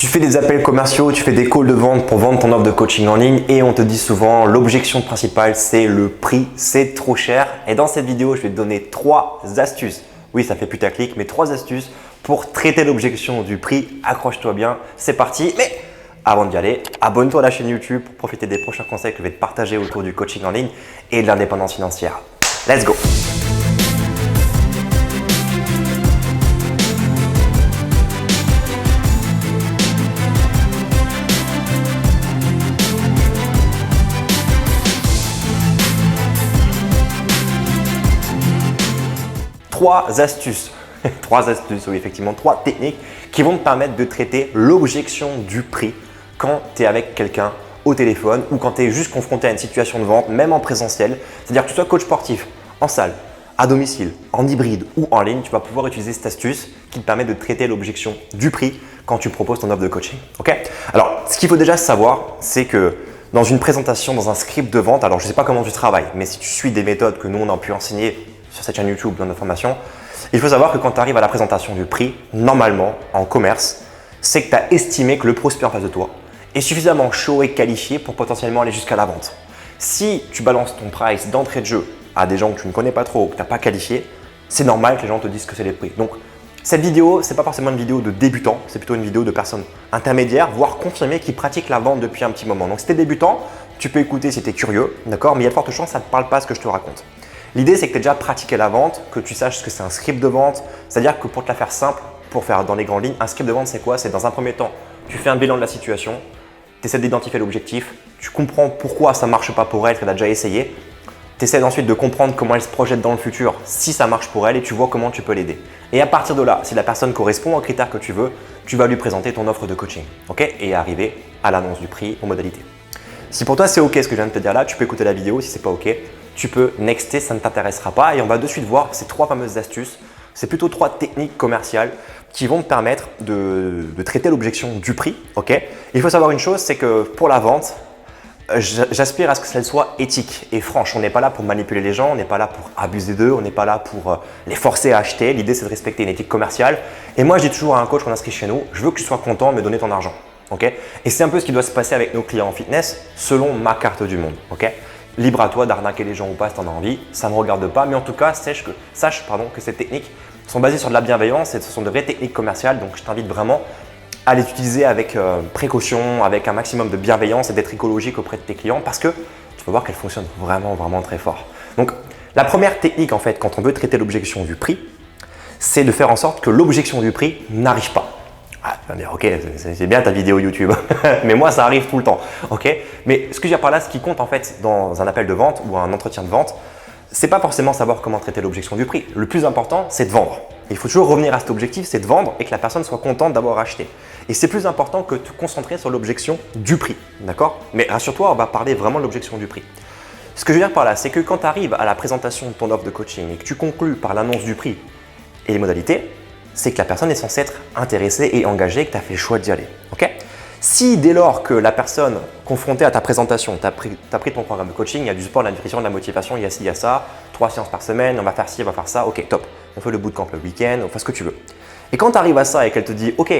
Tu fais des appels commerciaux, tu fais des calls de vente pour vendre ton offre de coaching en ligne et on te dit souvent l'objection principale c'est le prix, c'est trop cher. Et dans cette vidéo, je vais te donner 3 astuces. Oui, ça fait putaclic, mais 3 astuces pour traiter l'objection du prix. Accroche-toi bien, c'est parti. Mais avant d'y aller, abonne-toi à la chaîne YouTube pour profiter des prochains conseils que je vais te partager autour du coaching en ligne et de l'indépendance financière. Let's go! Trois astuces, oui effectivement, 3 techniques qui vont te permettre de traiter l'objection du prix quand tu es avec quelqu'un au téléphone ou quand tu es juste confronté à une situation de vente, même en présentiel. C'est-à-dire que tu sois coach sportif, en salle, à domicile, en hybride ou en ligne, tu vas pouvoir utiliser cette astuce qui te permet de traiter l'objection du prix quand tu proposes ton offre de coaching. Ok? Alors, ce qu'il faut déjà savoir, c'est que dans une présentation, dans un script de vente, alors je ne sais pas comment tu travailles, mais si tu suis des méthodes que nous on a pu enseigner sur cette chaîne YouTube dans notre formation, il faut savoir que quand tu arrives à la présentation du prix, normalement en commerce, c'est que tu as estimé que le prospect en face de toi est suffisamment chaud et qualifié pour potentiellement aller jusqu'à la vente. Si tu balances ton price d'entrée de jeu à des gens que tu ne connais pas trop, que tu n'as pas qualifié, c'est normal que les gens te disent que c'est les prix. Donc cette vidéo, ce n'est pas forcément une vidéo de débutant, c'est plutôt une vidéo de personnes intermédiaires, voire confirmées qui pratiquent la vente depuis un petit moment. Donc si tu es débutant, tu peux écouter si tu es curieux, d'accord, mais il y a de fortes chances que ça ne te parle pas ce que je te raconte. L'idée, c'est que tu aies déjà pratiqué la vente, que tu saches ce que c'est un script de vente. C'est-à-dire que pour te la faire simple, pour faire dans les grandes lignes, un script de vente, c'est quoi? C'est dans un premier temps, tu fais un bilan de la situation, tu essaies d'identifier l'objectif, tu comprends pourquoi ça ne marche pas pour elle, qu'elle a déjà essayé. Tu essaies ensuite de comprendre comment elle se projette dans le futur, si ça marche pour elle et tu vois comment tu peux l'aider. Et à partir de là, si la personne correspond aux critères que tu veux, tu vas lui présenter ton offre de coaching. Ok? Et arriver à l'annonce du prix, aux modalités. Si pour toi c'est ok ce que je viens de te dire là, tu peux écouter la vidéo. Si c'est pas ok, tu peux nexter, ça ne t'intéressera pas. Et on va de suite voir ces 3 fameuses astuces. C'est plutôt 3 techniques commerciales qui vont te permettre de traiter l'objection du prix. Ok? Il faut savoir une chose, c'est que pour la vente, j'aspire à ce que celle soit éthique et franche. On n'est pas là pour manipuler les gens, on n'est pas là pour abuser d'eux, on n'est pas là pour les forcer à acheter. L'idée, c'est de respecter une éthique commerciale. Et moi, je dis toujours à un coach qu'on inscrit chez nous, je veux que tu sois content de me donner ton argent. Okay? Et c'est un peu ce qui doit se passer avec nos clients en fitness selon ma carte du monde. Okay? Libre à toi d'arnaquer les gens ou pas si tu en as envie, ça ne me regarde pas. Mais en tout cas, sache que ces techniques sont basées sur de la bienveillance et ce sont de vraies techniques commerciales. Donc, je t'invite vraiment à les utiliser avec précaution, avec un maximum de bienveillance et d'être écologique auprès de tes clients parce que tu vas voir qu'elles fonctionnent vraiment, vraiment très fort. Donc, la première technique en fait, quand on veut traiter l'objection du prix, c'est de faire en sorte que l'objection du prix n'arrive pas. Ah, tu vas me dire, ok, c'est bien ta vidéo YouTube, mais moi ça arrive tout le temps, ok? Mais ce que je veux dire par là, ce qui compte en fait dans un appel de vente ou un entretien de vente, c'est pas forcément savoir comment traiter l'objection du prix. Le plus important, c'est de vendre. Il faut toujours revenir à cet objectif, c'est de vendre et que la personne soit contente d'avoir acheté. Et c'est plus important que de te concentrer sur l'objection du prix, d'accord? Mais rassure-toi, on va parler vraiment de l'objection du prix. Ce que je veux dire par là, c'est que quand tu arrives à la présentation de ton offre de coaching et que tu conclus par l'annonce du prix et les modalités, c'est que la personne est censée être intéressée et engagée, que tu as fait le choix d'y aller. Okay? Si dès lors que la personne confrontée à ta présentation, tu as pris ton programme de coaching, il y a du sport, de la nutrition, de la motivation, il y a ci, il y a ça, 3 séances par semaine, on va faire ci, on va faire ça, ok, top. On fait le bootcamp le week-end, on fait ce que tu veux. Et quand tu arrives à ça et qu'elle te dit, ok,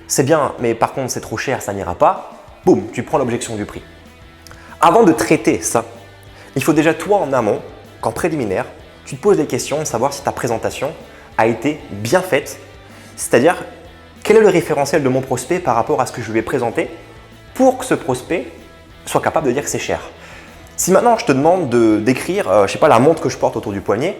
c'est bien, mais par contre c'est trop cher, ça n'ira pas, boum, tu prends l'objection du prix. Avant de traiter ça, il faut déjà toi en amont, qu'en préliminaire, tu te poses des questions de savoir si ta présentation a été bien faite, c'est-à-dire quel est le référentiel de mon prospect par rapport à ce que je lui ai présenté pour que ce prospect soit capable de dire que c'est cher. Si maintenant je te demande d'écrire, je sais pas, la montre que je porte autour du poignet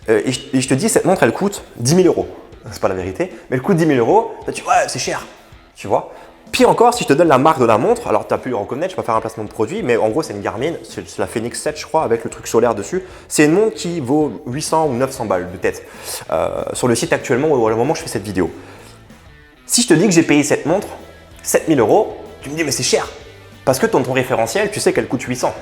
et je te dis cette montre elle coûte 10 000 €, c'est pas la vérité, mais elle coûte 10 000 €, tu dis ouais c'est cher, tu vois. Pire encore, si je te donne la marque de la montre, alors tu as pu le reconnaître, je peux faire un placement de produit, mais en gros c'est une Garmin, c'est la Fenix 7 je crois, avec le truc solaire dessus. C'est une montre qui vaut 800 ou 900 balles de tête sur le site actuellement au moment où je fais cette vidéo. Si je te dis que j'ai payé cette montre 7 000 €, tu me dis mais c'est cher. Parce que dans ton référentiel, tu sais qu'elle coûte 800.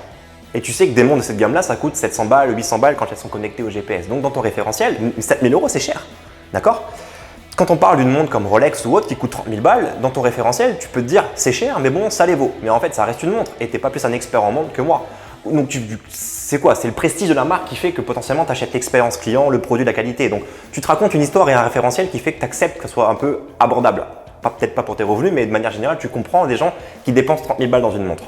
Et tu sais que des montres de cette gamme-là, ça coûte 700 balles, 800 balles quand elles sont connectées au GPS. Donc dans ton référentiel, 7 000 € c'est cher, d'accord? Quand on parle d'une montre comme Rolex ou autre qui coûte 30 000 balles, dans ton référentiel, tu peux te dire c'est cher, mais bon, ça les vaut. Mais en fait, ça reste une montre et tu n'es pas plus un expert en montre que moi. Donc, c'est quoi? C'est le prestige de la marque qui fait que potentiellement tu achètes l'expérience client, le produit, la qualité. Donc, tu te racontes une histoire et un référentiel qui fait que tu acceptes que ce soit un peu abordable. peut-être pas pour tes revenus, mais de manière générale, tu comprends des gens qui dépensent 30 000 balles dans une montre.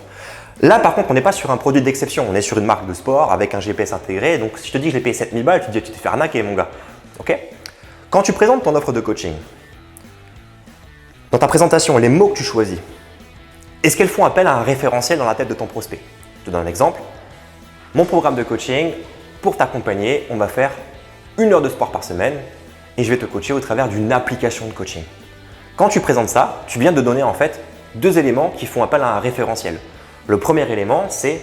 Là, par contre, on n'est pas sur un produit d'exception. On est sur une marque de sport avec un GPS intégré. Donc, si je te dis que je l'ai payé 7 000 balles, tu te dis tu t'es fait arnaquer, mon gars. Ok? Quand tu présentes ton offre de coaching, dans ta présentation, les mots que tu choisis, est-ce qu'elles font appel à un référentiel dans la tête de ton prospect? Je te donne un exemple. Mon programme de coaching, pour t'accompagner, on va faire 1 heure de sport par semaine et je vais te coacher au travers d'une application de coaching. Quand tu présentes ça, tu viens de donner en fait 2 éléments qui font appel à un référentiel. Le premier élément, c'est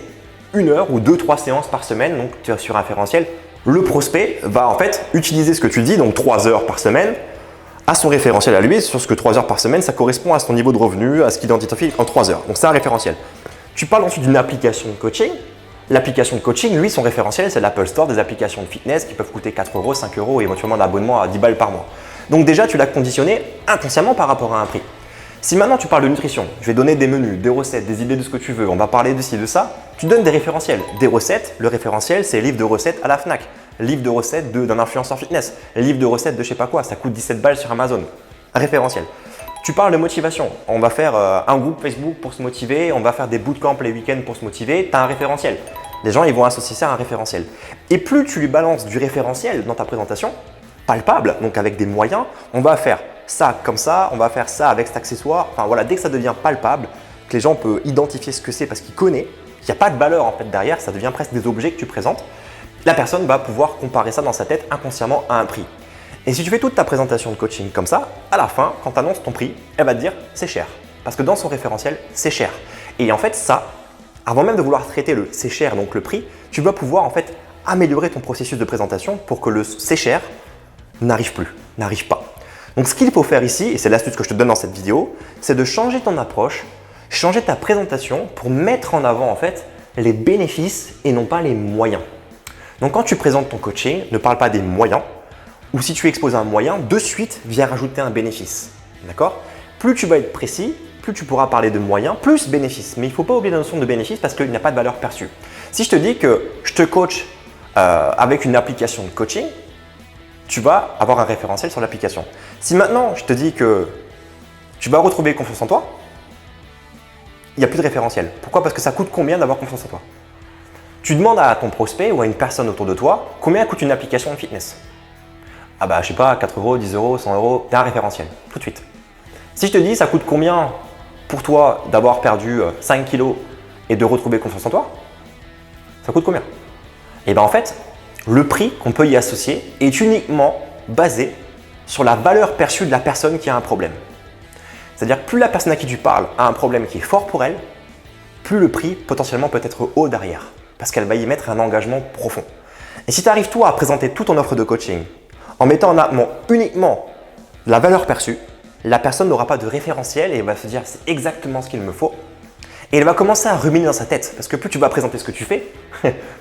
1 heure ou 2-3 séances par semaine, donc tu es sur un référentiel. Le prospect va en fait utiliser ce que tu dis, donc 3 heures par semaine, à son référentiel à lui, sur ce que 3 heures par semaine, ça correspond à son niveau de revenu, à ce qu'il identifie en 3 heures. Donc c'est un référentiel. Tu parles ensuite d'une application de coaching. L'application de coaching, lui, son référentiel, c'est l'Apple Store, des applications de fitness qui peuvent coûter 4 euros, 5 euros et éventuellement un abonnement à 10 balles par mois. Donc déjà, tu l'as conditionné inconsciemment par rapport à un prix. Si maintenant tu parles de nutrition, je vais donner des menus, des recettes, des idées de ce que tu veux, on va parler de ci, de ça, tu donnes des référentiels. Des recettes, le référentiel, c'est livre de recettes à la Fnac, livre de recettes d'un influenceur fitness, livre de recettes de je sais pas quoi, ça coûte 17 balles sur Amazon. Un référentiel. Tu parles de motivation, on va faire un groupe Facebook pour se motiver, on va faire des bootcamps les week-ends pour se motiver, tu as un référentiel. Les gens ils vont associer ça à un référentiel. Et plus tu lui balances du référentiel dans ta présentation, palpable, donc avec des moyens, on va faire ça comme ça, on va faire ça avec cet accessoire. Enfin voilà, dès que ça devient palpable, que les gens peuvent identifier ce que c'est parce qu'ils connaissent, qu'il n'y a pas de valeur en fait derrière, ça devient presque des objets que tu présentes, la personne va pouvoir comparer ça dans sa tête inconsciemment à un prix. Et si tu fais toute ta présentation de coaching comme ça, à la fin, quand tu annonces ton prix, elle va te dire c'est cher. Parce que dans son référentiel, c'est cher. Et en fait, ça, avant même de vouloir traiter le c'est cher, donc le prix, tu vas pouvoir en fait améliorer ton processus de présentation pour que le c'est cher n'arrive pas. Donc ce qu'il faut faire ici, et c'est l'astuce que je te donne dans cette vidéo, c'est de changer ton approche, changer ta présentation pour mettre en avant en fait les bénéfices et non pas les moyens. Donc quand tu présentes ton coaching, ne parle pas des moyens, ou si tu exposes un moyen, de suite viens rajouter un bénéfice. D'accord? Plus tu vas être précis, plus tu pourras parler de moyens, plus bénéfices. Mais il ne faut pas oublier la notion de bénéfice parce qu'il n'y a pas de valeur perçue. Si je te dis que je te coach avec une application de coaching, tu vas avoir un référentiel sur l'application. Si maintenant je te dis que tu vas retrouver confiance en toi, il n'y a plus de référentiel. Pourquoi? Parce que ça coûte combien d'avoir confiance en toi? Tu demandes à ton prospect ou à une personne autour de toi combien coûte une application de fitness. Ah bah je sais pas, 4 euros, 10 euros, 100 euros, tu as un référentiel tout de suite. Si je te dis ça coûte combien pour toi d'avoir perdu 5 kilos et de retrouver confiance en toi, ça coûte combien? Et bien en fait, le prix qu'on peut y associer est uniquement basé sur la valeur perçue de la personne qui a un problème. C'est-à-dire plus la personne à qui tu parles a un problème qui est fort pour elle, plus le prix potentiellement peut être haut derrière parce qu'elle va y mettre un engagement profond. Et si tu arrives toi à présenter toute ton offre de coaching en mettant en avant uniquement la valeur perçue, la personne n'aura pas de référentiel et elle va se dire c'est exactement ce qu'il me faut. Et elle va commencer à ruminer dans sa tête parce que plus tu vas présenter ce que tu fais,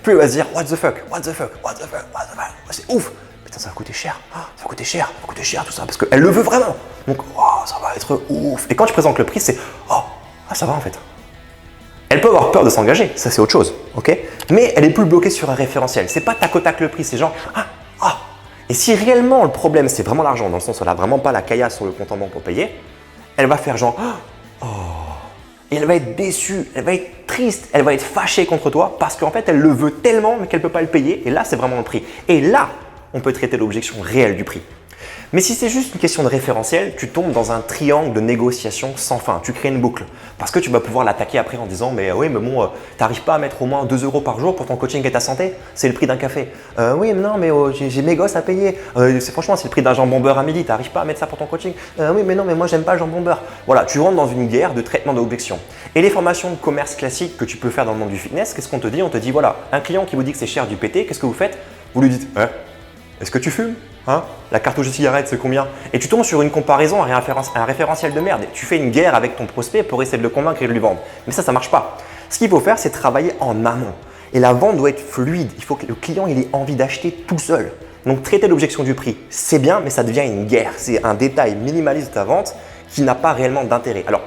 plus elle va se dire what the fuck, what the fuck, what the fuck, what the fuck, c'est ouf, putain ça va coûter cher, ça va coûter cher, ça va coûter cher tout ça parce qu'elle le veut vraiment. Donc oh, ça va être ouf. Et quand tu présentes le prix, c'est oh, ça va en fait. Elle peut avoir peur de s'engager, ça c'est autre chose, ok? Mais elle est plus bloquée sur un référentiel. C'est pas tac au tac le prix, c'est genre ah. Et si réellement le problème c'est vraiment l'argent, dans le sens où elle n'a vraiment pas la caillasse sur le compte en banque pour payer, elle va faire genre oh. Et elle va être déçue, elle va être triste, elle va être fâchée contre toi parce qu'en fait elle le veut tellement mais qu'elle ne peut pas le payer. Et là c'est vraiment le prix. Et là on peut traiter l'objection réelle du prix. Mais si c'est juste une question de référentiel, tu tombes dans un triangle de négociation sans fin. Tu crées une boucle parce que tu vas pouvoir l'attaquer après en disant mais oui mais bon, tu n'arrives pas à mettre au moins 2 euros par jour pour ton coaching et ta santé, c'est le prix d'un café. Oui mais non mais j'ai mes gosses à payer. Franchement c'est le prix d'un jambon beurre à midi, tu n'arrives pas à mettre ça pour ton coaching. Oui mais non mais moi j'aime pas le jambon beurre. Voilà, tu rentres dans une guerre de traitement d'objection. Et les formations de commerce classiques que tu peux faire dans le monde du fitness, qu'est-ce qu'on te dit? On te dit voilà, un client qui vous dit que c'est cher du PT, qu'est-ce que vous faites? Vous lui dites est-ce que tu fumes? La cartouche de cigarette, c'est combien? Et tu tombes sur une comparaison, un référentiel de merde. Et tu fais une guerre avec ton prospect pour essayer de le convaincre et de lui vendre. Mais ça ne marche pas. Ce qu'il faut faire, c'est travailler en amont. Et la vente doit être fluide. Il faut que le client ait envie d'acheter tout seul. Donc, traiter l'objection du prix, c'est bien, mais ça devient une guerre. C'est un détail minimaliste de ta vente qui n'a pas réellement d'intérêt. Alors,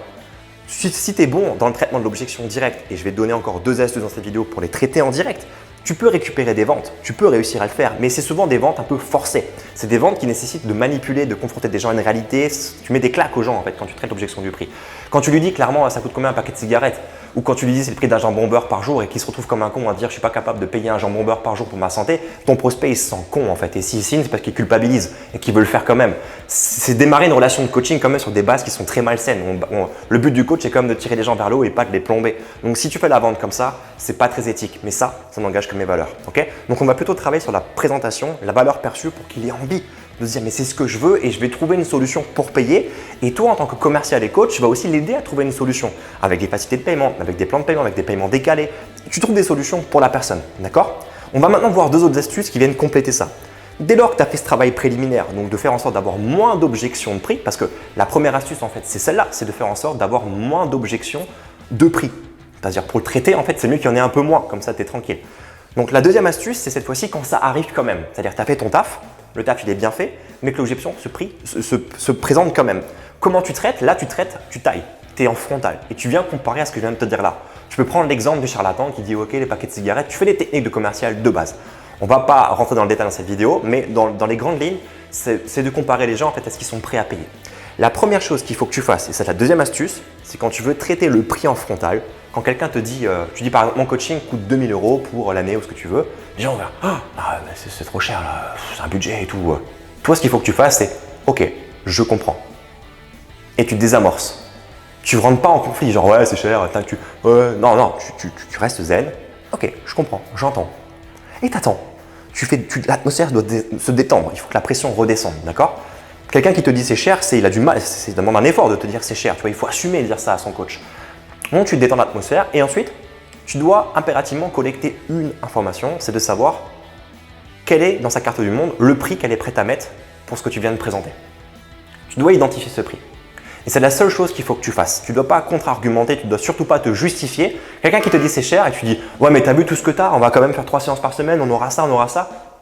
si tu es bon dans le traitement de l'objection directe, et je vais te donner encore 2 astuces dans cette vidéo pour les traiter en direct, Tu peux récupérer des ventes, tu peux réussir à le faire, mais c'est souvent des ventes un peu forcées. C'est des ventes qui nécessitent de manipuler, de confronter des gens à une réalité. Tu mets des claques aux gens en fait quand tu traites l'objection du prix. Quand tu lui dis clairement ça coûte combien un paquet de cigarettes, ou quand tu lui dis c'est le prix d'un jambon beurre par jour et qu'il se retrouve comme un con à dire je suis pas capable de payer un jambon beurre par jour pour ma santé, ton prospect il se sent con en fait. Et s'il signe c'est parce qu'il culpabilise et qu'il veut le faire quand même. C'est démarrer une relation de coaching quand même sur des bases qui sont très malsaines. Le but du coach c'est quand même de tirer les gens vers le haut et pas de les plomber. Donc si tu fais la vente comme ça, c'est pas très éthique. Mais ça n'engage que mes valeurs. Okay, donc on va plutôt travailler sur la présentation, la valeur perçue pour qu'il ait envie de se dire mais c'est ce que je veux et je vais trouver une solution pour payer. Et toi en tant que commercial et coach, tu vas aussi l'aider à trouver une solution avec des facilités de paiement, avec des plans de paiement, avec des paiements décalés. Tu trouves des solutions pour la personne, d'accord? On va maintenant voir deux autres astuces qui viennent compléter ça. Dès lors que tu as fait ce travail préliminaire, donc de faire en sorte d'avoir moins d'objections de prix, parce que la première astuce en fait c'est celle-là, c'est de faire en sorte d'avoir moins d'objections de prix. C'est-à-dire pour le traiter en fait c'est mieux qu'il y en ait un peu moins, comme ça tu es tranquille. Donc la deuxième astuce c'est cette fois-ci quand ça arrive quand même, c'est-à-dire tu as fait ton taf, le taf il est bien fait, mais que l'objection se présente quand même. Comment tu traites? Là tu traites, tu tailles, tu es en frontal et tu viens comparer à ce que je viens de te dire là. Tu peux prendre l'exemple du charlatan qui dit ok les paquets de cigarettes, tu fais les techniques de commercial de base. On ne va pas rentrer dans le détail dans cette vidéo, mais dans les grandes lignes, c'est de comparer les gens en fait, à ce qu'ils sont prêts à payer. La première chose qu'il faut que tu fasses, et c'est la deuxième astuce, c'est quand tu veux traiter le prix en frontal, quand quelqu'un te dit, tu dis par exemple mon coaching coûte 2000 € pour l'année ou ce que tu veux, les gens vont dire ah, c'est trop cher, c'est un budget et tout. Toi ce qu'il faut que tu fasses c'est ok, je comprends. Et tu désamorces. Tu ne rentres pas en conflit, genre ouais c'est cher, non, tu restes zen, ok, je comprends, j'entends. Et t'attends. L'atmosphère doit se détendre, il faut que la pression redescende, d'accord? Quelqu'un qui te dit c'est cher, il a du mal, ça demande un effort de te dire c'est cher, tu vois, il faut assumer de dire ça à son coach. Donc tu détends l'atmosphère et ensuite, tu dois impérativement collecter une information, c'est de savoir quel est dans sa carte du monde le prix qu'elle est prête à mettre pour ce que tu viens de présenter. Tu dois identifier ce prix. Et c'est la seule chose qu'il faut que tu fasses. Tu ne dois pas contre-argumenter, tu ne dois surtout pas te justifier. Quelqu'un qui te dit c'est cher et tu dis ouais mais t'as vu tout ce que t'as, on va quand même faire 3 séances par semaine, on aura ça,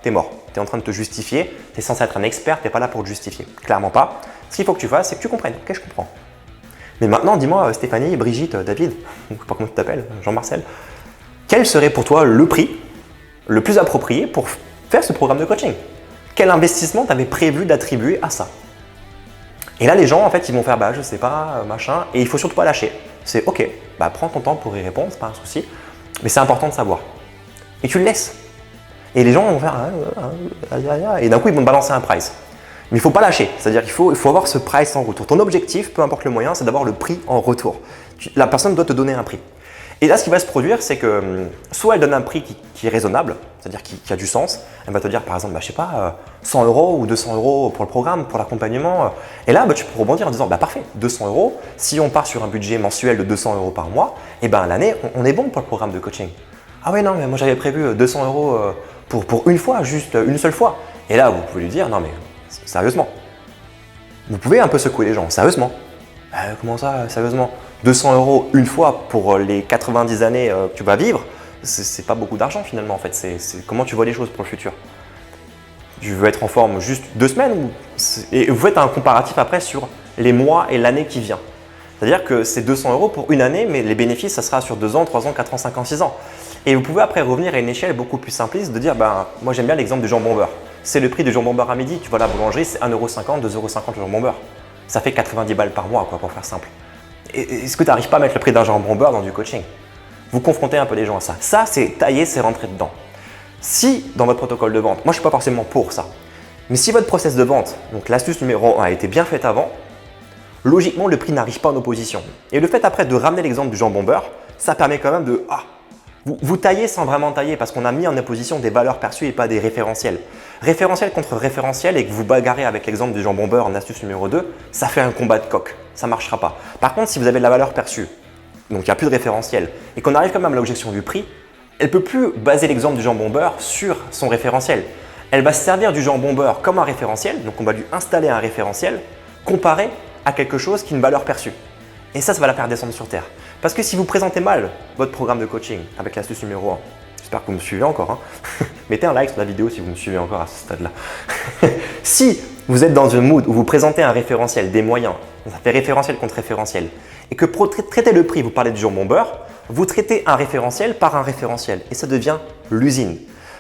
t'es mort. Tu es en train de te justifier, tu es censé être un expert, tu n'es pas là pour te justifier. Clairement pas. Ce qu'il faut que tu fasses, c'est que tu comprennes. Ok, je comprends. Mais maintenant, dis-moi Stéphanie, Brigitte, David, je ne sais pas comment tu t'appelles, Jean-Marcel, quel serait pour toi le prix le plus approprié pour faire ce programme de coaching? Quel investissement tu avais prévu d'attribuer à ça? Et là, les gens, en fait, ils vont faire je sais pas, machin, et il faut surtout pas lâcher. C'est ok, prends ton temps pour y répondre, c'est pas un souci, mais c'est important de savoir. Et tu le laisses. Et les gens vont faire et d'un coup, ils vont te balancer un price. Mais il ne faut pas lâcher, c'est-à-dire qu'il faut avoir ce price en retour. Ton objectif, peu importe le moyen, c'est d'avoir le prix en retour. La personne doit te donner un prix. Et là, ce qui va se produire, c'est que soit elle donne un prix qui est raisonnable, c'est-à-dire qui a du sens. Elle va te dire par exemple, je sais pas, 100 € ou 200 € pour le programme, pour l'accompagnement. Et là, tu peux rebondir en disant, parfait, 200 €. Si on part sur un budget mensuel de 200 € par mois, et l'année, on est bon pour le programme de coaching. Ah ouais, non, mais moi j'avais prévu 200 € pour une fois, juste une seule fois. Et là, vous pouvez lui dire, non mais sérieusement. Vous pouvez un peu secouer les gens, sérieusement. Comment ça, sérieusement? 200 € une fois pour les 90 années que tu vas vivre, c'est pas beaucoup d'argent finalement en fait. C'est comment tu vois les choses pour le futur. Tu veux être en forme juste 2 semaines et vous faites un comparatif après sur les mois et l'année qui vient. C'est-à-dire que c'est 200 € pour une année, mais les bénéfices, ça sera sur 2 ans, 3 ans, 4 ans, 5 ans, 6 ans. Et vous pouvez après revenir à une échelle beaucoup plus simpliste de dire, moi j'aime bien l'exemple du jambon beurre. C'est le prix du jambon beurre à midi, tu vas à la boulangerie, c'est 1,50 €, 2,50 € le jambon beurre. Ça fait 90 balles par mois, pour faire simple. Est-ce que tu n'arrives pas à mettre le prix d'un jambon beurre dans du coaching? Vous confrontez un peu les gens à ça. Ça, c'est tailler, c'est rentrer dedans. Si dans votre protocole de vente, moi je ne suis pas forcément pour ça, mais si votre process de vente, donc l'astuce numéro 1 a été bien faite avant, logiquement le prix n'arrive pas en opposition. Et le fait après de ramener l'exemple du jambon beurre, ça permet quand même de vous taillez sans vraiment tailler parce qu'on a mis en opposition des valeurs perçues et pas des référentiels. Référentiel contre référentiel et que vous bagarrez avec l'exemple du jambon beurre en astuce numéro 2, ça fait un combat de coq. Ça ne marchera pas. Par contre, si vous avez de la valeur perçue, donc il n'y a plus de référentiel, et qu'on arrive quand même à l'objection du prix, elle ne peut plus baser l'exemple du jambon beurre sur son référentiel. Elle va se servir du jambon beurre comme un référentiel, donc on va lui installer un référentiel comparé à quelque chose qui a une valeur perçue. Et ça va la faire descendre sur terre. Parce que si vous présentez mal votre programme de coaching avec l'astuce numéro 1, j'espère que vous me suivez encore, mettez un like sur la vidéo si vous me suivez encore à ce stade-là. Si vous êtes dans un mood où vous présentez un référentiel, des moyens, ça fait référentiel contre référentiel, et que pour traiter le prix, vous parlez du jambon beurre, Vous traitez un référentiel par un référentiel et ça devient l'usine.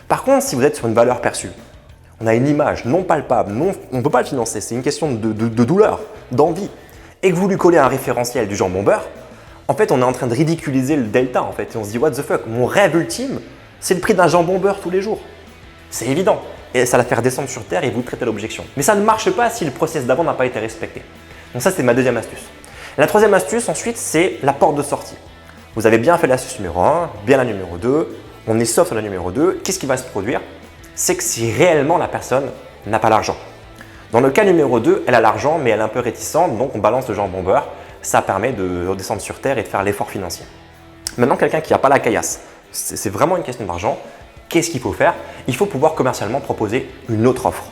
Par contre, si vous êtes sur une valeur perçue, on a une image non palpable, on ne peut pas le financer, c'est une question de douleur, d'envie, et que vous lui collez un référentiel du jambon beurre, en fait, on est en train de ridiculiser le delta en fait. Et on se dit, what the fuck, mon rêve ultime, c'est le prix d'un jambon beurre tous les jours. C'est évident. Et ça va faire descendre sur terre et vous traitez l'objection. Mais ça ne marche pas si le process d'avant n'a pas été respecté. Donc ça, c'est ma deuxième astuce. La troisième astuce, ensuite, c'est la porte de sortie. Vous avez bien fait l'astuce numéro 1, bien la numéro 2. On est sauf sur la numéro 2. Qu'est-ce qui va se produire? C'est que si réellement la personne n'a pas l'argent. Dans le cas numéro 2, elle a l'argent, mais elle est un peu réticente, donc on balance le jambon beurre. Ça permet de redescendre sur terre et de faire l'effort financier. Maintenant, quelqu'un qui n'a pas la caillasse, c'est vraiment une question d'argent. Qu'est-ce qu'il faut faire? Il faut pouvoir commercialement proposer une autre offre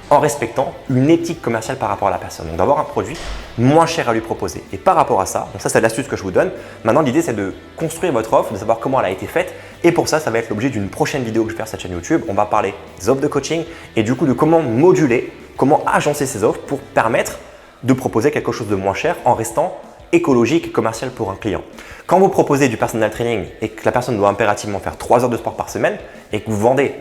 en respectant une éthique commerciale par rapport à la personne. Donc d'avoir un produit moins cher à lui proposer. Et par rapport à ça, donc ça c'est l'astuce que je vous donne. Maintenant, l'idée c'est de construire votre offre, de savoir comment elle a été faite. Et pour ça, ça va être l'objet d'une prochaine vidéo que je vais faire sur cette chaîne YouTube. On va parler des offres de coaching et du coup de comment moduler, comment agencer ces offres pour permettre de proposer quelque chose de moins cher en restant écologique et commercial pour un client. Quand vous proposez du personal training et que la personne doit impérativement faire 3 heures de sport par semaine et que vous vendez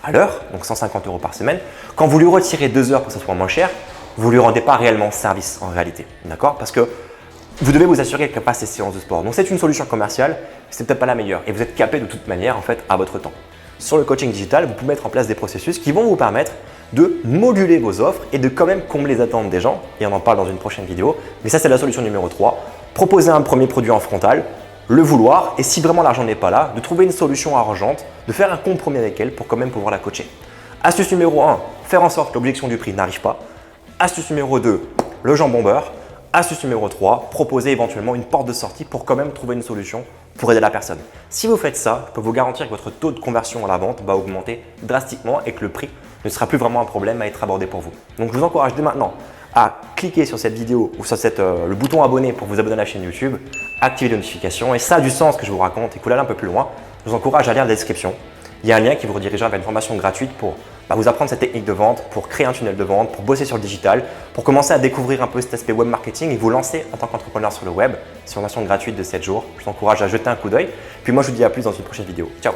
à l'heure, donc 150 € par semaine, quand vous lui retirez 2 heures pour que ça soit moins cher, vous ne lui rendez pas réellement service en réalité. D'accord? Parce que vous devez vous assurer qu'elle passe ses séances de sport. Donc c'est une solution commerciale, c'est peut-être pas la meilleure et vous êtes capé de toute manière en fait à votre temps. Sur le coaching digital, vous pouvez mettre en place des processus qui vont vous permettre de moduler vos offres et de quand même combler les attentes des gens. Et on en parle dans une prochaine vidéo. Mais ça, c'est la solution numéro 3. Proposer un premier produit en frontal, le vouloir et si vraiment l'argent n'est pas là, de trouver une solution arrangeante, de faire un compromis avec elle pour quand même pouvoir la coacher. Astuce numéro 1, faire en sorte que l'objection du prix n'arrive pas. Astuce numéro 2, le jambon beurre. Astuce numéro 3, proposer éventuellement une porte de sortie pour quand même trouver une solution pour aider la personne. Si vous faites ça, je peux vous garantir que votre taux de conversion à la vente va augmenter drastiquement et que le prix ne sera plus vraiment un problème à être abordé pour vous. Donc je vous encourage dès maintenant à cliquer sur cette vidéo ou sur le bouton abonner pour vous abonner à la chaîne YouTube, activer les notifications et ça a du sens que je vous raconte et que vous allez un peu plus loin. Je vous encourage à lire la description. Il y a un lien qui vous redirigera vers une formation gratuite pour vous apprendre cette technique de vente, pour créer un tunnel de vente, pour bosser sur le digital, pour commencer à découvrir un peu cet aspect web marketing et vous lancer en tant qu'entrepreneur sur le web. C'est une formation gratuite de 7 jours. Je vous encourage à jeter un coup d'œil. Puis moi, je vous dis à plus dans une prochaine vidéo. Ciao!